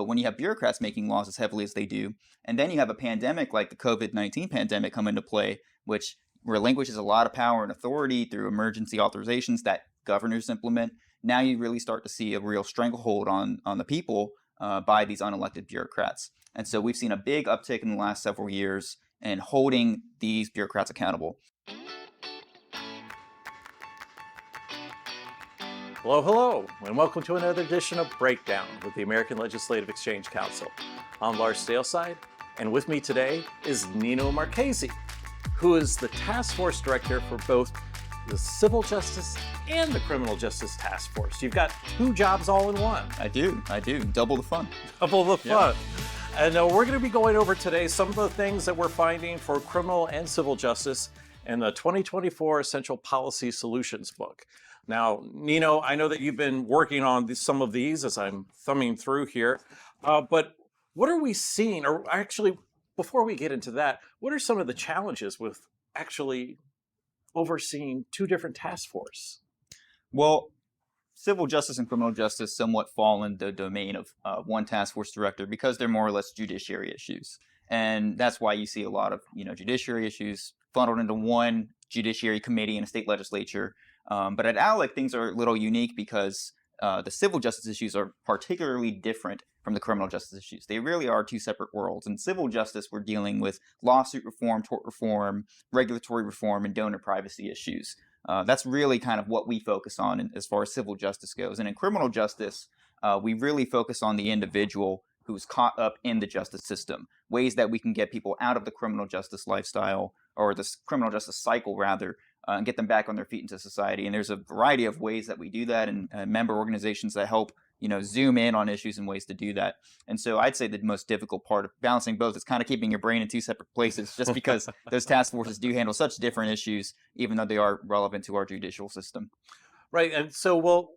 But when you have bureaucrats making laws as heavily as they do, and then you have a pandemic like the COVID-19 pandemic come into play, which relinquishes a lot of power and authority through emergency authorizations that governors implement, now you really start to see a real stranglehold on the people by these unelected bureaucrats. And so we've seen a big uptick in the last several years in holding these bureaucrats accountable. Hello, hello, and welcome to another edition of Breakdown with the American Legislative Exchange Council. I'm Lars Dalseide, and with me today is Nino Marchese, who is the task force director for both the civil justice and the criminal justice task force. You've got two jobs all in one. I do. Double the fun. Double the fun. Yeah. And we're going to be going over today some of the things that we're finding for criminal and civil justice in the 2024 Essential Policy Solutions book. Now, Nino, I know that you've been working on some of these as I'm thumbing through here, but what are we seeing? Or actually, before we get into that, what are some of the challenges with actually overseeing two different task forces? Well, civil justice and criminal justice somewhat fall in the domain of one task force director because they're more or less judiciary issues. And that's why you see a lot of judiciary issues funneled into one judiciary committee in a state legislature. But at ALEC, things are a little unique because the civil justice issues are particularly different from the criminal justice issues. They really are two separate worlds. In civil justice, we're dealing with lawsuit reform, tort reform, regulatory reform, and donor privacy issues. That's really kind of what we focus on as far as civil justice goes. And in criminal justice, we really focus on the individual who's caught up in the justice system, ways that we can get people out of the criminal justice lifestyle, or the criminal justice cycle rather, and get them back on their feet into society. And there's a variety of ways that we do that, and member organizations that help zoom in on issues and ways to do that. And so I'd say the most difficult part of balancing both is kind of keeping your brain in two separate places, just because those task forces do handle such different issues, even though they are relevant to our judicial system. Right. And so, well,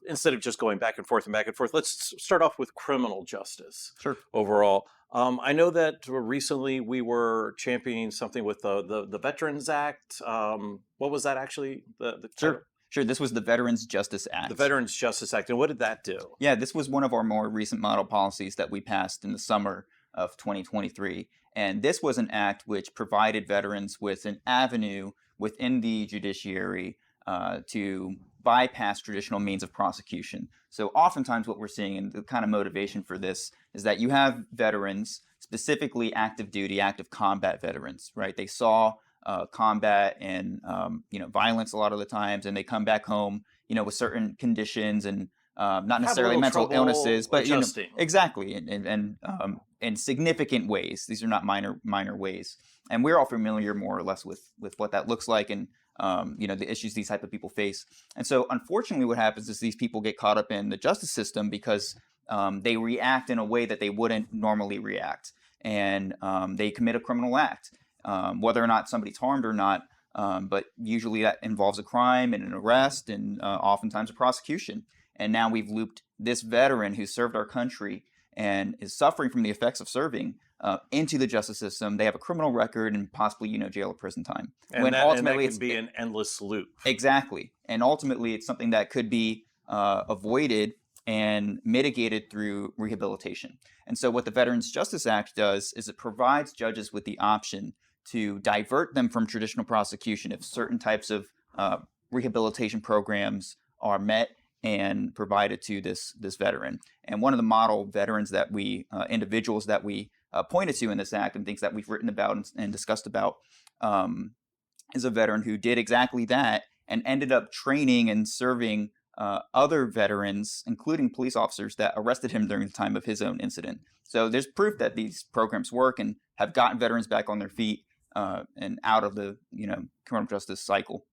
instead of just going back and forth, let's start off with criminal justice. Sure. Overall. I know that recently we were championing something with the Veterans Act. What was that actually? Sure. This was the Veterans Justice Act. The Veterans Justice Act. And what did that do? Yeah, this was one of our more recent model policies that we passed in the summer of 2023. And this was an act which provided veterans with an avenue within the judiciary to bypass traditional means of prosecution. So oftentimes what we're seeing, and the kind of motivation for this, is that you have veterans, specifically active duty, active combat veterans, right? They saw combat and violence a lot of the times, and they come back home, with certain conditions and not necessarily mental illnesses, but exactly, and in significant ways. These are not minor ways, and we're all familiar more or less with what that looks like, and the issues these type of people face. And so unfortunately what happens is these people get caught up in the justice system because they react in a way that they wouldn't normally react, and they commit a criminal act, whether or not somebody's harmed or not, but usually that involves a crime and an arrest and oftentimes a prosecution. And now we've looped this veteran who served our country and is suffering from the effects of serving into the justice system. They have a criminal record and possibly, jail or prison time. And that can be an endless loop. Exactly. And ultimately, it's something that could be avoided and mitigated through rehabilitation. And so what the Veterans Justice Act does is it provides judges with the option to divert them from traditional prosecution if certain types of rehabilitation programs are met and provided to this veteran. And one of the model veterans that individuals that we pointed to in this act, and things that we've written about and discussed about, is a veteran who did exactly that and ended up training and serving other veterans, including police officers that arrested him during the time of his own incident. So there's proof that these programs work and have gotten veterans back on their feet and out of the criminal justice cycle.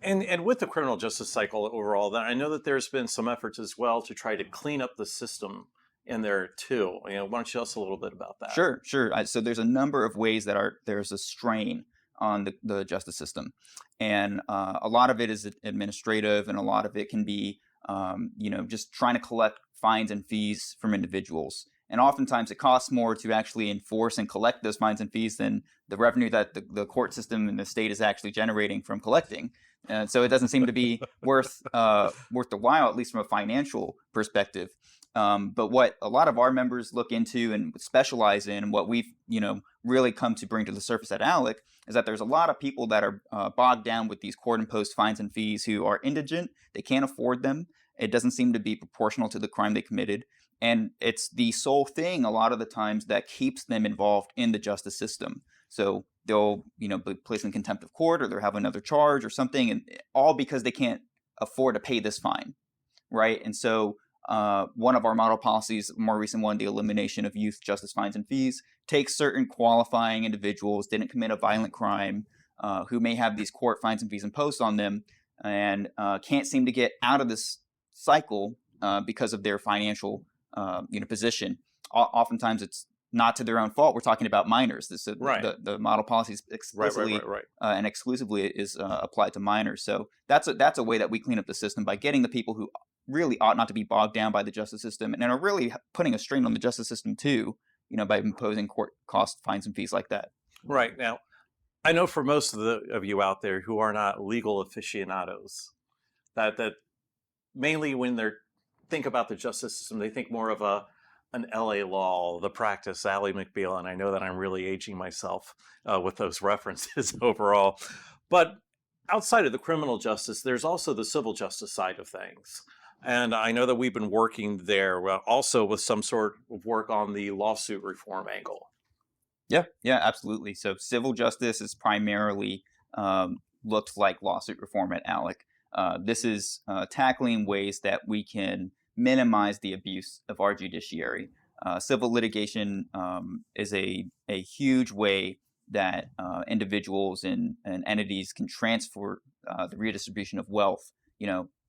And with the criminal justice cycle overall, I know that there's been some efforts as well to try to clean up the system in there too. Why don't you tell us a little bit about that? Sure. So there's a number of ways that there's a strain on the justice system, and a lot of it is administrative, and a lot of it can be just trying to collect fines and fees from individuals. And oftentimes it costs more to actually enforce and collect those fines and fees than the revenue that the court system and the state is actually generating from collecting. And so it doesn't seem to be worth the while, at least from a financial perspective. But what a lot of our members look into and specialize in, and what we've really come to bring to the surface at ALEC, is that there's a lot of people that are bogged down with these court-imposed fines and fees who are indigent. They can't afford them. It doesn't seem to be proportional to the crime they committed. And it's the sole thing a lot of the times that keeps them involved in the justice system. So they'll be placed in contempt of court, or they'll have another charge or something, and all because they can't afford to pay this fine, right? And so one of our model policies, a more recent one, the elimination of youth justice fines and fees, takes certain qualifying individuals, didn't commit a violent crime, who may have these court fines and fees imposed on them, and can't seem to get out of this cycle because of their financial position. Oftentimes it's not to their own fault. We're talking about minors. The model policy is explicitly and exclusively is applied to minors. So that's a way that we clean up the system, by getting the people who really ought not to be bogged down by the justice system, and are really putting a strain on the justice system too, by imposing court cost fines and fees like that. Right. Now, I know for most of you out there who are not legal aficionados, that mainly when they think about the justice system, they think more of an LA law, the practice, Ally McBeal, and I know that I'm really aging myself with those references overall. But outside of the criminal justice, there's also the civil justice side of things. And I know that we've been working there also with some sort of work on the lawsuit reform angle. Yeah, absolutely. So civil justice is primarily looked like lawsuit reform at ALEC. This is tackling ways that we can minimize the abuse of our judiciary. Civil litigation is a huge way that individuals and entities can transfer the redistribution of wealth,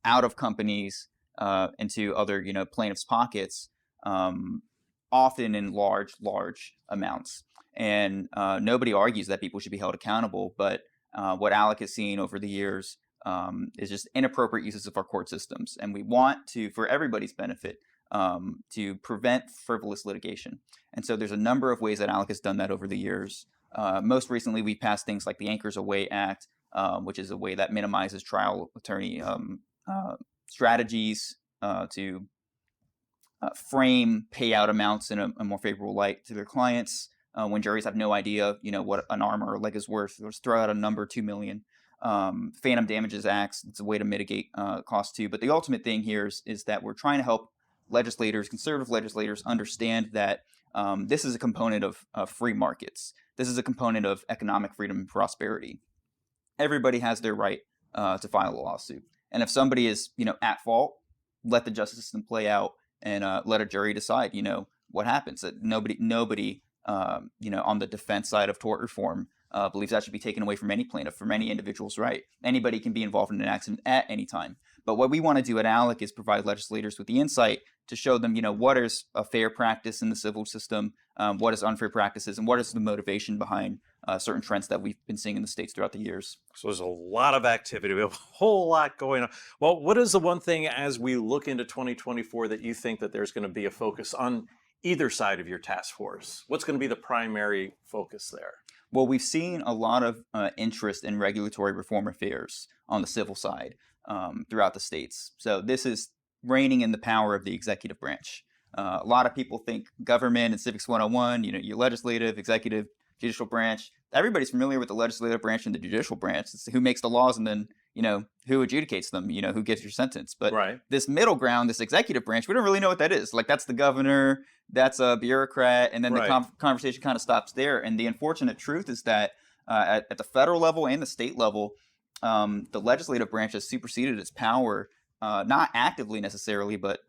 out of companies into other, plaintiffs' pockets, often in large amounts. And nobody argues that people should be held accountable, but what ALEC has seen over the years is just inappropriate uses of our court systems. And we want to, for everybody's benefit, to prevent frivolous litigation. And so there's a number of ways that ALEC has done that over the years. Most recently, we passed things like the Anchors Away Act, which is a way that minimizes trial attorney strategies to frame payout amounts in a more favorable light to their clients. When juries have no idea, what an arm or a leg is worth, they'll just throw out a number, $2 million. Phantom damages acts, it's a way to mitigate costs too. But the ultimate thing here is that we're trying to help conservative legislators, understand that this is a component of free markets. This is a component of economic freedom and prosperity. Everybody has their right to file a lawsuit. And if somebody is, at fault, let the justice system play out and let a jury decide, what happens. That nobody on the defense side of tort reform believes that should be taken away from any plaintiff, from any individual's right. Anybody can be involved in an accident at any time. But what we want to do at ALEC is provide legislators with the insight to show them, what is a fair practice in the civil system, what is unfair practices, and what is the motivation behind certain trends that we've been seeing in the states throughout the years. So there's a lot of activity, we have a whole lot going on. Well, what is the one thing as we look into 2024 that you think that there's going to be a focus on either side of your task force? What's going to be the primary focus there? Well, we've seen a lot of interest in regulatory reform affairs on the civil side throughout the states. So this is reining in the power of the executive branch. A lot of people think government and civics 101, your legislative, executive, judicial branch. Everybody's familiar with the legislative branch and the judicial branch. It's who makes the laws and then, who adjudicates them, who gets your sentence. But this middle ground, this executive branch, we don't really know what that is. Like, that's the governor, that's a bureaucrat, and then the conversation kind of stops there. And the unfortunate truth is that at the federal level and the state level, the legislative branch has superseded its power, not actively necessarily, but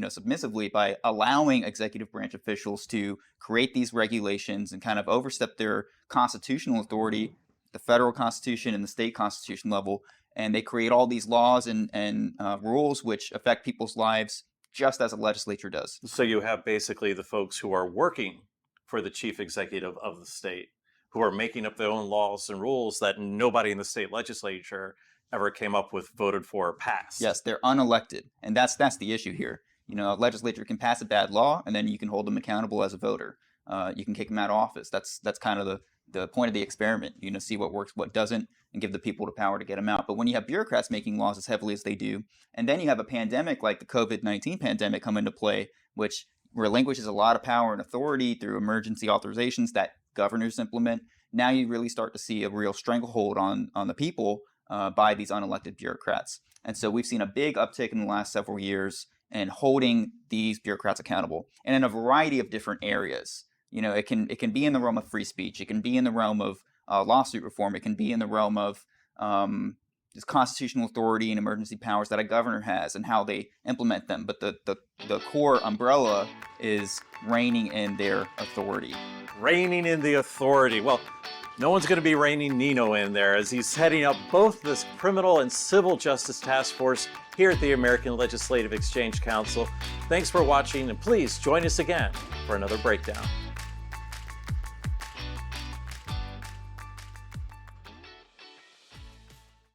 submissively, by allowing executive branch officials to create these regulations and kind of overstep their constitutional authority, the federal constitution and the state constitution level, and they create all these laws and rules which affect people's lives just as a legislature does. So you have basically the folks who are working for the chief executive of the state, who are making up their own laws and rules that nobody in the state legislature ever came up with, voted for, or passed. Yes, they're unelected, and that's the issue here. A legislature can pass a bad law, and then you can hold them accountable as a voter. You can kick them out of office. That's kind of the point of the experiment, see what works, what doesn't, and give the people the power to get them out. But when you have bureaucrats making laws as heavily as they do, and then you have a pandemic like the COVID-19 pandemic come into play, which relinquishes a lot of power and authority through emergency authorizations that governors implement, now you really start to see a real stranglehold on the people by these unelected bureaucrats. And so we've seen a big uptick in the last several years in holding these bureaucrats accountable, and in a variety of different areas. It can be in the realm of free speech. It can be in the realm of lawsuit reform. It can be in the realm of just constitutional authority and emergency powers that a governor has and how they implement them. But the core umbrella is reigning in their authority. Reigning in the authority. Well, no one's going to be reining Nino in there, as he's heading up both this criminal and civil justice task force here at the American Legislative Exchange Council. Thanks for watching, and please join us again for another breakdown.